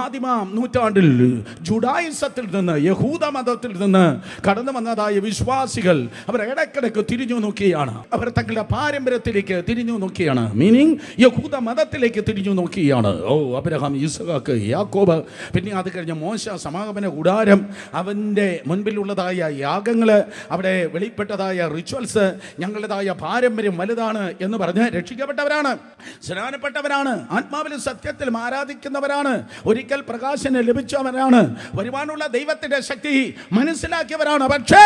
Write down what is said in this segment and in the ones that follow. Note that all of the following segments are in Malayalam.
ആദിമ നൂറ്റാണ്ടിൽ ജുഡായിസത്തിൽ നിന്ന് യഹൂദ മതത്തിൽ നിന്ന് കടന്നു വന്നതായ വിശ്വാസികൾ അവർ ഇടയ്ക്കിടയ്ക്ക് തിരിഞ്ഞു നോക്കിയാണ്. അവർ തങ്ങളുടെ പാരമ്പര്യത്തിലേക്ക് തിരിഞ്ഞു നോക്കിയാണ്. മീനിങ് യഹൂദ മതത്തിലേക്ക് തിരിഞ്ഞു നോക്കിയാണ്. അബ്രഹാം, ഇസ്ഹാക്ക്, യാക്കോബ്, പിന്നെ അത് കഴിഞ്ഞ മോശ, സമാഗമന കൂടാരം, അവൻ്റെ മുൻപിലുള്ളതായ യാഗങ്ങൾ, അവിടെ വെളിപ്പെട്ടതായ റിച്വൽസ്, ഞങ്ങളുടേതായ പാരമ്പര്യം വലുതാണ് എന്ന് പറഞ്ഞ് രക്ഷിക്കപ്പെട്ടവരാണ്, സ്നാനപ്പെട്ടവരാണ്, ആത്മാവിലും സത്യത്തിലും ആരാധിക്കുന്നവരാണ്, ഒരിക്കൽ പ്രകാശനം ലഭിച്ചവരാണ്, വരുവാനുള്ള ദൈവത്തിന്റെ ശക്തി മനസ്സിലാക്കിയവരാണ്. പക്ഷേ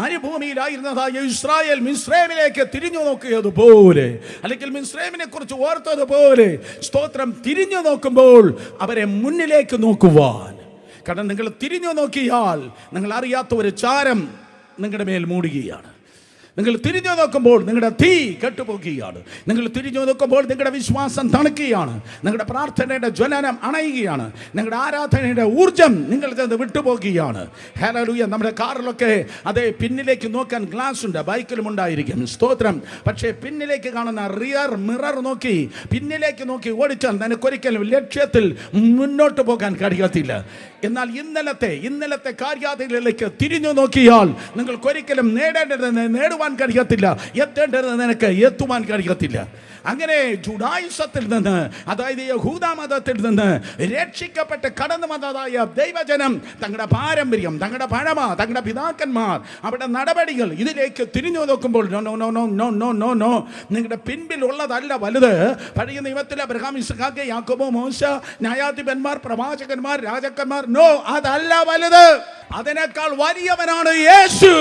മരുഭൂമിയിലായിരുന്നതായ ഇസ്രായേൽ മിസ്രൈമിലേക്ക് തിരിഞ്ഞു നോക്കിയതുപോലെ, അല്ലെങ്കിൽ മിസ്രൈമിനെ കുറിച്ച് ഓർത്തതുപോലെ, സ്തോത്രം, തിരിഞ്ഞു നോക്കുമ്പോൾ അവരെ മുന്നിലേക്ക് നോക്കുവാൻ, കാരണം നിങ്ങൾ തിരിഞ്ഞു നോക്കിയാൽ നിങ്ങൾ അറിയാത്ത ഒരു ചാരം നിങ്ങളുടെ മേൽ മൂടുകയാണ്. നിങ്ങൾ തിരിഞ്ഞു നോക്കുമ്പോൾ നിങ്ങളുടെ തീ കെട്ടുപോകുകയാണ്. നിങ്ങൾ തിരിഞ്ഞു നോക്കുമ്പോൾ നിങ്ങളുടെ വിശ്വാസം തണുക്കുകയാണ്. നിങ്ങളുടെ പ്രാർത്ഥനയുടെ ജ്വലനം അണയുകയാണ്. നിങ്ങളുടെ ആരാധനയുടെ ഊർജം നിങ്ങൾ വിട്ടുപോകുകയാണ്. ഹല്ലേലൂയ. നമ്മുടെ കാറിലൊക്കെ അതേ പിന്നിലേക്ക് നോക്കാൻ ഗ്ലാസ് ഉണ്ട്, ബൈക്കിലും ഉണ്ടായിരിക്കും, സ്തോത്രം. പക്ഷേ പിന്നിലേക്ക് കാണുന്ന റിയർ മിറർ നോക്കി, പിന്നിലേക്ക് നോക്കി ഓടിച്ചാൽ നിനക്കൊരിക്കലും ലക്ഷ്യത്തിൽ മുന്നോട്ട് പോകാൻ കഴിയത്തില്ല. എന്നാൽ ഇന്നലത്തെ കാര്യാദികളിലേക്ക് തിരിഞ്ഞു നോക്കിയാൽ നിങ്ങൾക്കൊരിക്കലും നേടേണ്ടത് നേടുവാൻ കഴിയത്തില്ല, എത്തേണ്ടത് നിനക്ക് എത്തുവാൻ കഴിയത്തില്ല. അങ്ങനെ ജുഡായിസത്തിൽ നിന്ന്, അതായത് യഹൂദ മതത്തിൽ നിന്ന് രക്ഷിക്കപ്പെട്ട് കടന്നു വന്നതായ ദൈവജനം തങ്ങളുടെ പാരമ്പര്യം, തങ്ങളുടെ പഴമ, തങ്ങളുടെ പിതാക്കന്മാർ, അവരുടെ നടപടികൾ, ഇതിലേക്ക് തിരിഞ്ഞു നോക്കുമ്പോൾ no no no no no no no no നിങ്ങളുടെ പിൻപിൽ ഉള്ളതല്ല വലുത്. പഴയ നിയമത്തിൽ അബ്രഹാം, ഇസ്ഹാക്ക്, യാക്കോബ്, മോശ, ന്യായാധിപന്മാർ, പ്രവാചകന്മാർ, രാജാക്കന്മാർ, നോ, അതല്ല വലുത്. അതിനേക്കാൾ വലിയവനാണ് യേശു.